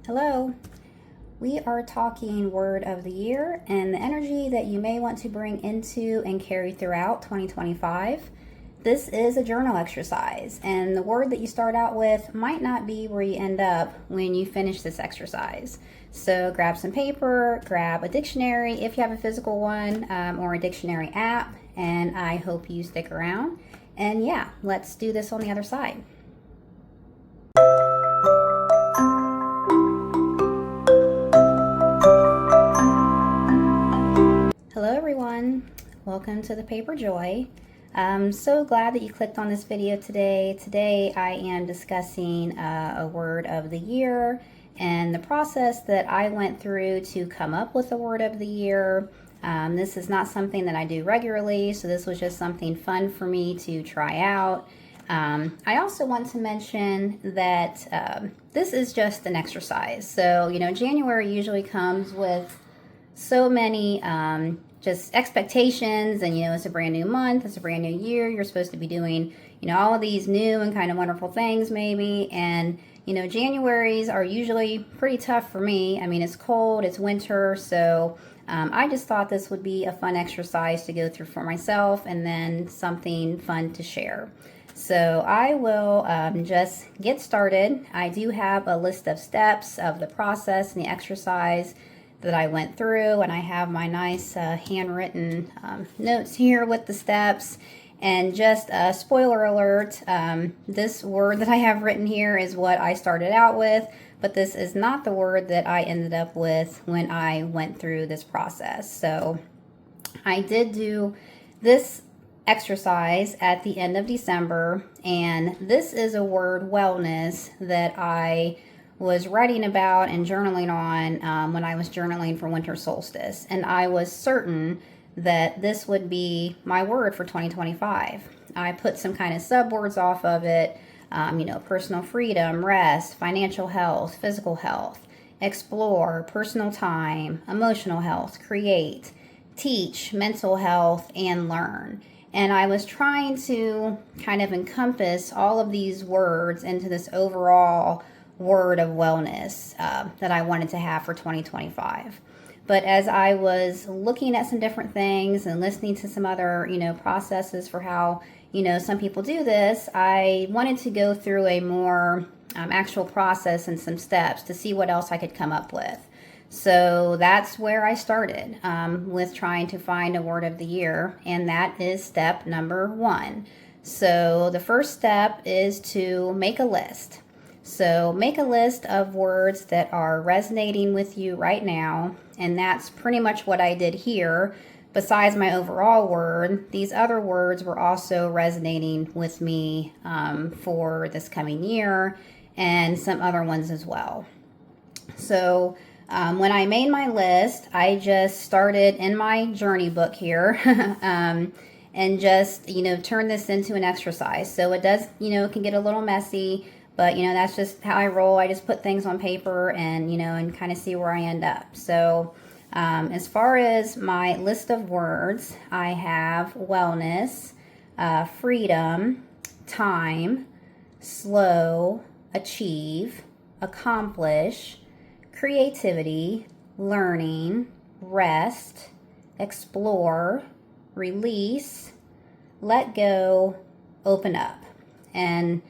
Hello. We are talking word of the year and the energy that you may want to bring into and carry throughout 2025. This is a journal exercise, and the word that you start out with might not be where you end up when you finish this exercise. So grab some paper, grab a dictionary if you have a physical one, or a dictionary app, and I hope you stick around. And yeah, let's do this on the other side. Hello everyone, welcome to the Paper Joy. I'm so glad that you clicked on this video today. Today I am discussing a word of the year and the process that I went through to come up with a word of the year. This is not something that I do regularly, so this was just something fun for me to try out. I also want to mention that this is just an exercise. So, January usually comes with so many just expectations, and it's a brand new month, it's a brand new year, you're supposed to be doing all of these new and kind of wonderful things maybe, and Januaries are usually pretty tough for me. I mean, it's cold, it's winter, so I just thought this would be a fun exercise to go through for myself and then something fun to share. So I will just get started. I do have a list of steps of the process and the exercise that I went through, and I have my nice handwritten notes here with the steps. And just a spoiler alert, this word that I have written here is what I started out with, but this is not the word that I ended up with when I went through this process. So I did do this exercise at the end of December, and this is a word, wellness, that I was writing about and journaling on when I was journaling for winter solstice. And I was certain that this would be my word for 2025. I put some kind of subwords off of it, personal freedom, rest, financial health, physical health, explore, personal time, emotional health, create, teach, mental health, and learn. And I was trying to kind of encompass all of these words into this overall word of wellness that I wanted to have for 2025. But as I was looking at some different things and listening to some other, processes for how, some people do this, I wanted to go through a more actual process and some steps to see what else I could come up with. So that's where I started with trying to find a word of the year, and that is step number 1. So the first step is to make a list. So make a list of words that are resonating with you right now, and that's pretty much what I did here. Besides my overall word, these other words were also resonating with me for this coming year, and some other ones as well. So when I made my list, I just started in my journey book here and just, turn this into an exercise. So it does, it can get a little messy. But, that's just how I roll. I just put things on paper and, and kind of see where I end up. So as far as my list of words, I have wellness, freedom, time, slow, achieve, accomplish, creativity, learning, rest, explore, release, let go, open up. And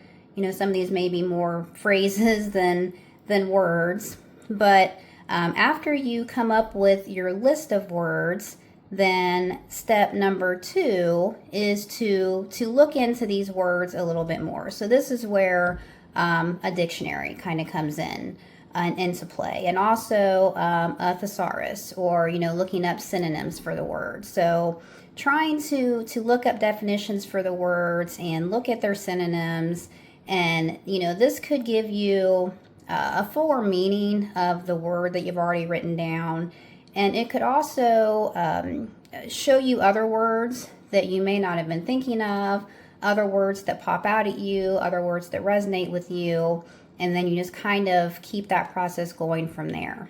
some of these may be more phrases than words, but after you come up with your list of words, then step number 2 is to look into these words a little bit more. So this is where a dictionary kind of comes into play, and also a thesaurus, or looking up synonyms for the word. So trying to look up definitions for the words and look at their synonyms. And, this could give you a fuller meaning of the word that you've already written down. And it could also show you other words that you may not have been thinking of, other words that pop out at you, other words that resonate with you. And then you just kind of keep that process going from there.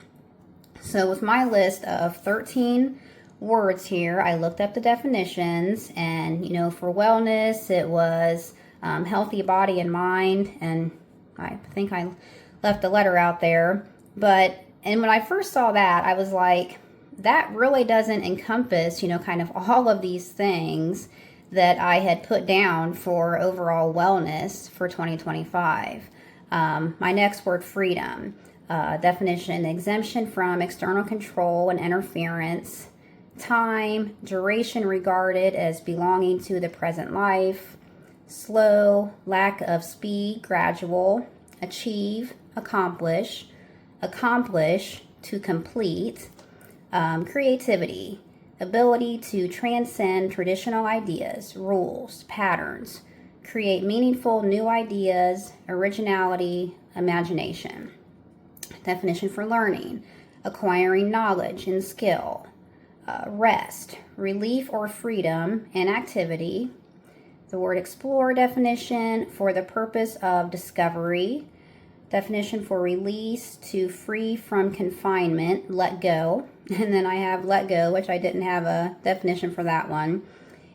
So with my list of 13 words here, I looked up the definitions. And, for wellness, it was healthy body and mind, and I think I left a letter out there. And when I first saw that, I was like, that really doesn't encompass, kind of all of these things that I had put down for overall wellness for 2025. My next word, freedom. Definition: exemption from external control and interference. Time, duration regarded as belonging to the present life. Slow, lack of speed, gradual. Achieve, accomplish. Accomplish, to complete. Creativity, ability to transcend traditional ideas, rules, patterns, create meaningful new ideas, originality, imagination. Definition for learning: acquiring knowledge and skill. Rest, relief or freedom and activity. The word explore definition: for the purpose of discovery. Definition for release: to free from confinement, let go. And then I have let go, which I didn't have a definition for that one.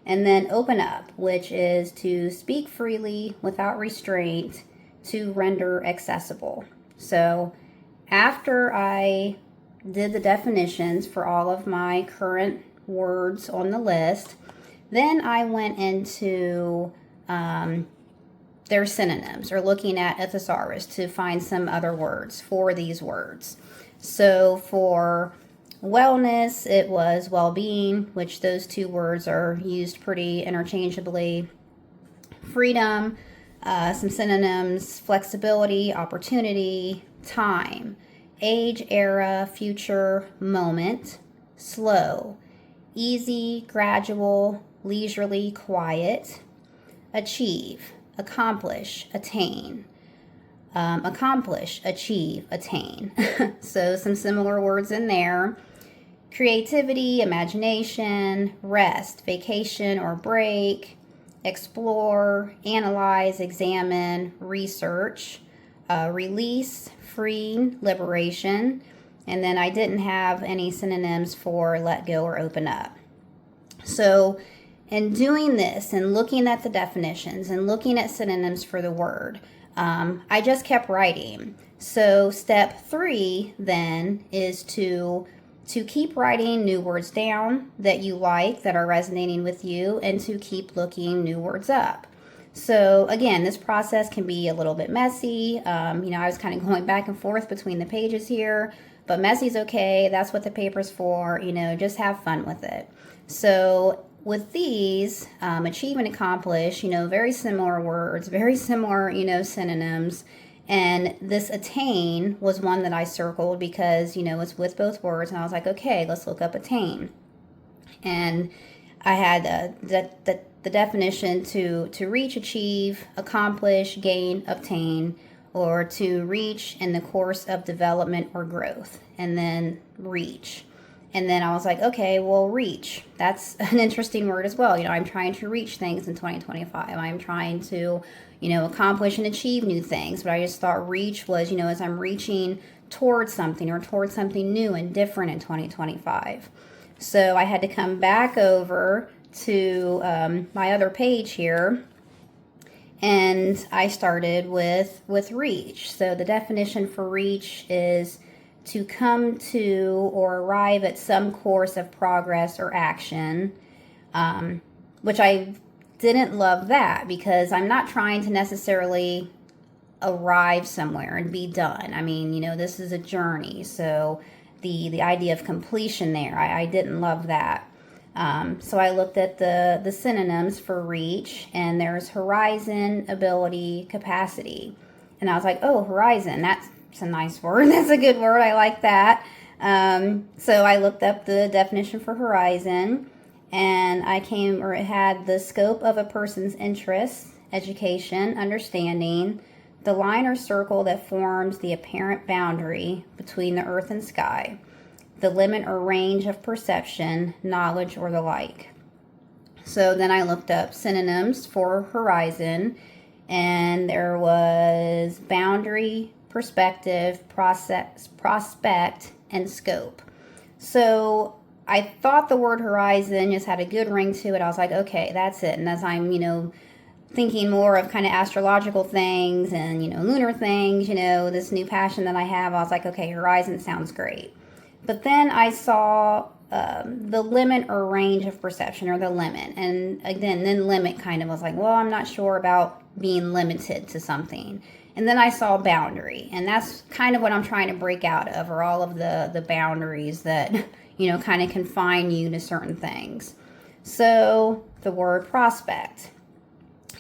And then open up, which is to speak freely without restraint, to render accessible. So after I did the definitions for all of my current words on the list, then I went into their synonyms, or looking at a thesaurus to find some other words for these words. So for wellness, it was well-being, which those two words are used pretty interchangeably. Freedom, some synonyms: flexibility, opportunity, time, age, era, future, moment. Slow, easy, gradual, leisurely, quiet. Achieve, accomplish, attain. Accomplish, achieve, attain. So some similar words in there. Creativity, imagination. Rest, vacation or break. Explore, analyze, examine, research. Release, freeing, liberation. And then I didn't have any synonyms for let go or open up. So in doing this and looking at the definitions and looking at synonyms for the word, I just kept writing. So step 3 then is to keep writing new words down that you like, that are resonating with you, and to keep looking new words up. So again, this process can be a little bit messy. I was kind of going back and forth between the pages here, but messy's okay. That's what the paper's for. Just have fun with it. So with these, achieve and accomplish, very similar words, very similar, synonyms. And this attain was one that I circled because, it's with both words. And I was like, okay, let's look up attain. And I had the definition to reach, achieve, accomplish, gain, obtain, or to reach in the course of development or growth. And then reach. And then I was like, okay, well, reach. That's an interesting word as well. I'm trying to reach things in 2025. I'm trying to, accomplish and achieve new things. But I just thought reach was, as I'm reaching towards something or towards something new and different in 2025. So I had to come back over to my other page here. And I started with reach. So the definition for reach is to come to or arrive at some course of progress or action, which I didn't love that because I'm not trying to necessarily arrive somewhere and be done. I mean, this is a journey. So the idea of completion there, I didn't love that. So I looked at the synonyms for reach, and there's horizon, ability, capacity. And I was like, oh, horizon, that's a nice word. That's a good word. I like that. So I looked up the definition for horizon, and it had the scope of a person's interests, education, understanding, the line or circle that forms the apparent boundary between the earth and sky, the limit or range of perception, knowledge, or the like. So then I looked up synonyms for horizon, and there was boundary, perspective, process, prospect, and scope. So I thought the word horizon just had a good ring to it. I was like, okay, that's it. And as I'm, thinking more of kind of astrological things and, lunar things, this new passion that I have. I was like, okay, horizon sounds great. But then I saw the limit or range of perception, or the limit. And again, then limit kind of was like, well, I'm not sure about being limited to something. And then I saw boundary. And that's kind of what I'm trying to break out of, are all of the boundaries that, kind of confine you to certain things. So the word prospect,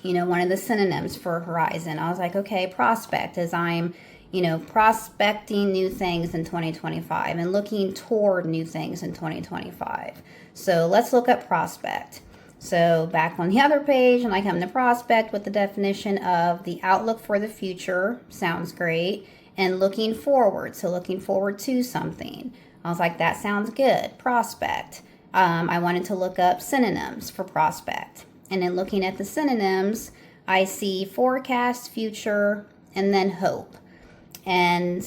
one of the synonyms for horizon. I was like, okay, prospect, as I'm prospecting new things in 2025 and looking toward new things in 2025. So let's look up prospect. So back on the other page, and I come to prospect with the definition of the outlook for the future. Sounds great. And looking forward. So looking forward to something. I was like, that sounds good. Prospect. I wanted to look up synonyms for prospect. And then looking at the synonyms, I see forecast, future, and then hope. And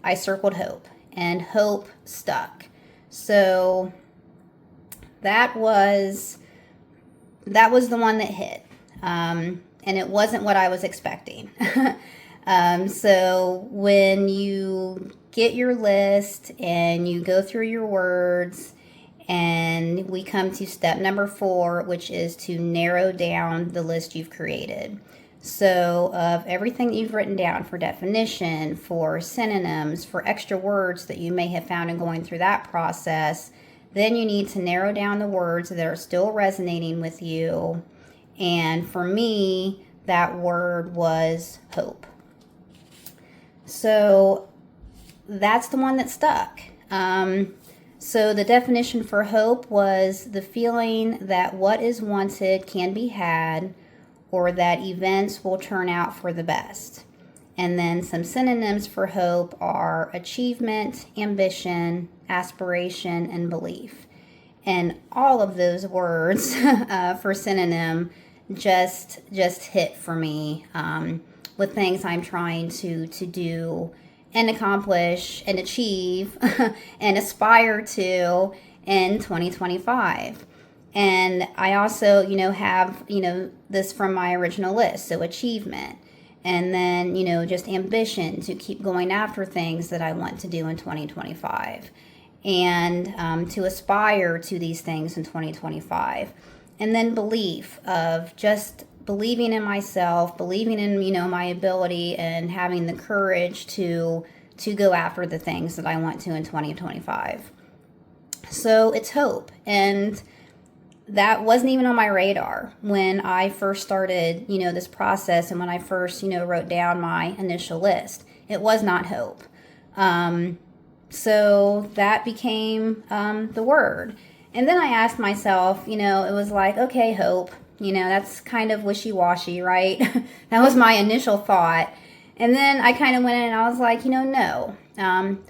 I circled hope, and hope stuck. So that was the one that hit. And it wasn't what I was expecting. So when you get your list and you go through your words, and we come to step number 4, which is to narrow down the list you've created. So of everything that you've written down for definition, for synonyms, for extra words that you may have found in going through that process, then you need to narrow down the words that are still resonating with you. And for me, that word was hope. So that's the one that stuck. So the definition for hope was the feeling that what is wanted can be had, or that events will turn out for the best. And then some synonyms for hope are achievement, ambition, aspiration, and belief. And all of those words for synonym just hit for me with things I'm trying to do and accomplish and achieve and aspire to in 2025. And I also, have, this from my original list. So achievement, and then, just ambition to keep going after things that I want to do in 2025, and to aspire to these things in 2025. And then belief, of just believing in myself, believing in, my ability, and having the courage to go after the things that I want to in 2025. So it's hope. And that wasn't even on my radar when I first started, this process, and when I first, wrote down my initial list. It was not hope. So that became the word. And then I asked myself, it was like, okay, hope, that's kind of wishy-washy, right? That was my initial thought. And then I kind of went in and I was like, no,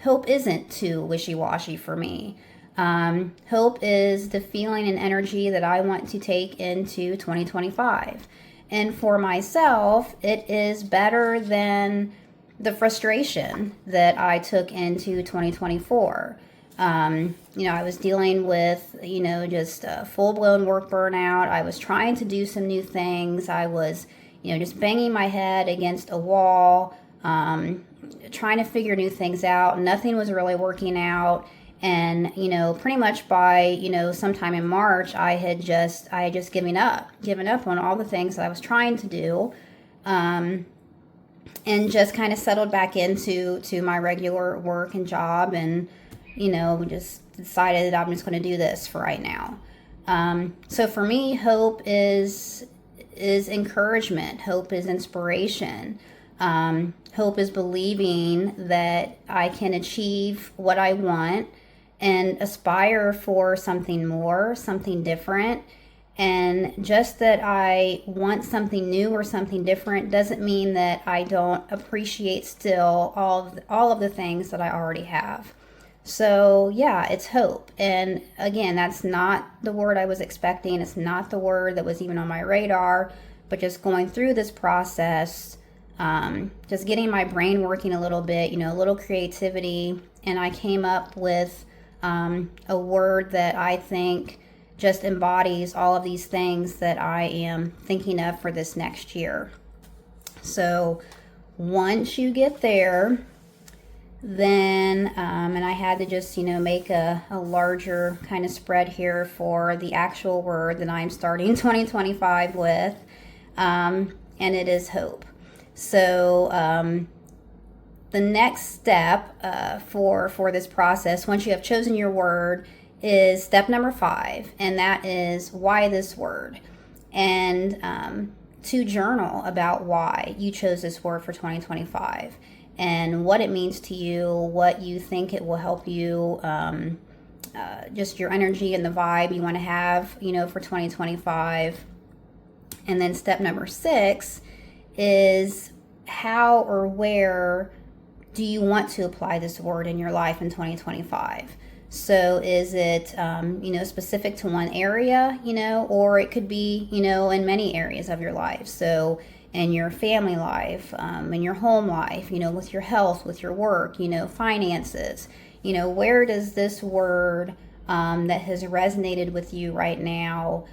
hope isn't too wishy-washy for me. Hope is the feeling and energy that I want to take into 2025. And for myself, it is better than the frustration that I took into 2024. I was dealing with, just full-blown work burnout. I was trying to do some new things. I was, just banging my head against a wall, trying to figure new things out. Nothing was really working out. And, pretty much by, sometime in March, I had just given up on all the things that I was trying to do, and just kind of settled back into my regular work and job, and, just decided that I'm just going to do this for right now. So for me, hope is encouragement. Hope is inspiration. Hope is believing that I can achieve what I want and aspire for something more, something different. And just that I want something new or something different doesn't mean that I don't appreciate still all of the things that I already have. So yeah, it's hope. And again, that's not the word I was expecting. It's not the word that was even on my radar. But just going through this process, just getting my brain working a little bit, a little creativity, and I came up with a word that I think just embodies all of these things that I am thinking of for this next year. So once you get there, then, and I had to just, make a larger kind of spread here for the actual word that I'm starting 2025 with, and it is hope. So the next step for this process, once you have chosen your word, is step number 5, and that is why this word, and to journal about why you chose this word for 2025 and what it means to you, what you think it will help you, just your energy and the vibe you want to have, for 2025. And then step number 6 is how or where do you want to apply this word in your life in 2025? So is it, specific to one area, or it could be, in many areas of your life. So in your family life, in your home life, with your health, with your work, finances, where does this word that has resonated with you right now,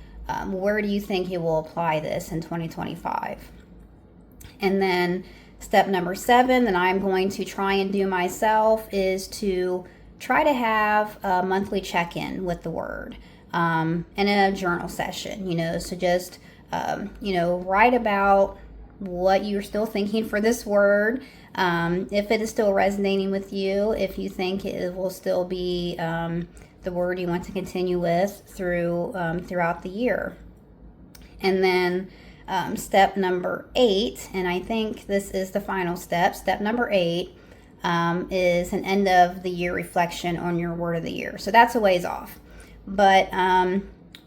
where do you think you will apply this in 2025? And then step number 7 that I'm going to try and do myself is to try to have a monthly check-in with the word, and a journal session, so just, write about what you're still thinking for this word, if it is still resonating with you, if you think it will still be the word you want to continue with throughout the year. And then step number 8, and I think this is the final step, step number 8 is an end of the year reflection on your word of the year. So that's a ways off. But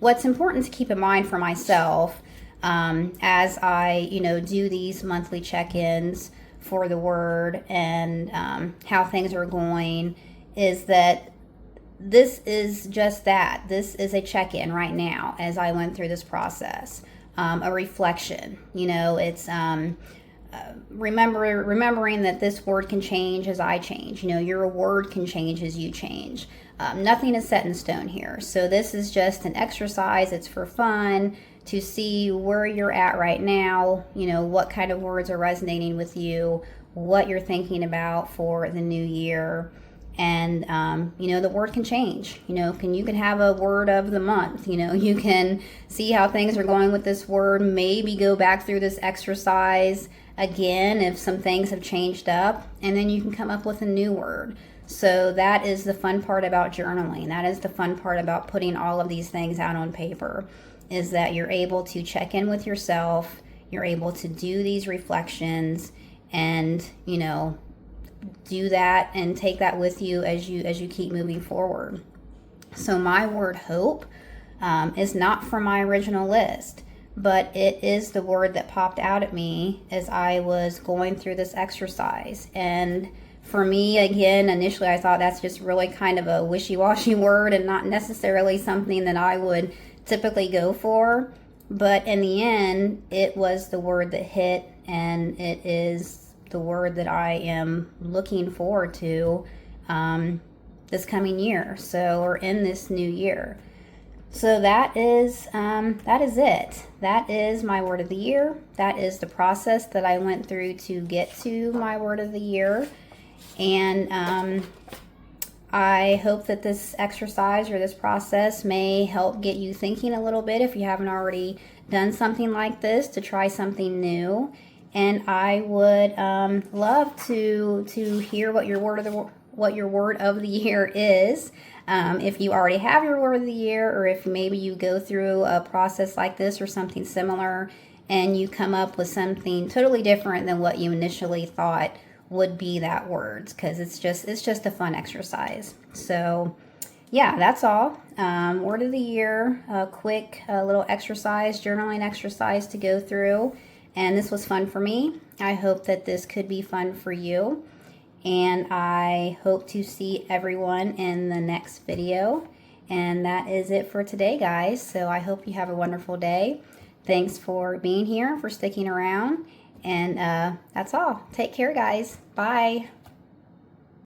what's important to keep in mind for myself as I, do these monthly check-ins for the word and how things are going, is that this is just that. This is a check-in right now as I went through this process, a reflection. It's remembering that this word can change as I change. Your word can change as you change. Nothing is set in stone here. So this is just an exercise. It's for fun to see where you're at right now, what kind of words are resonating with you, what you're thinking about for the new year. And, the word can change. You can have a word of the month. You can see how things are going with this word, maybe go back through this exercise again if some things have changed up, and then you can come up with a new word. So that is the fun part about journaling. That is the fun part about putting all of these things out on paper, is that you're able to check in with yourself, you're able to do these reflections, and do that and take that with you as you keep moving forward. So my word hope is not from my original list, but it is the word that popped out at me as I was going through this exercise. And for me, again, initially I thought that's just really kind of a wishy-washy word and not necessarily something that I would typically go for. But in the end, it was the word that hit, and it is the word that I am looking forward to this coming year. So we're in this new year. So that is it. That is my word of the year. That is the process that I went through to get to my word of the year. And I hope that this exercise or this process may help get you thinking a little bit if you haven't already done something like this, to try something new. And I would love to hear what your word of the year is. If you already have your word of the year, or if maybe you go through a process like this or something similar and you come up with something totally different than what you initially thought would be that word, because it's just a fun exercise. So yeah, that's all. Word of the year, a quick little exercise, journaling exercise to go through. And this was fun for me. I hope that this could be fun for you. And I hope to see everyone in the next video. And that is it for today, guys. So I hope you have a wonderful day. Thanks for being here, for sticking around. And that's all. Take care, guys. Bye.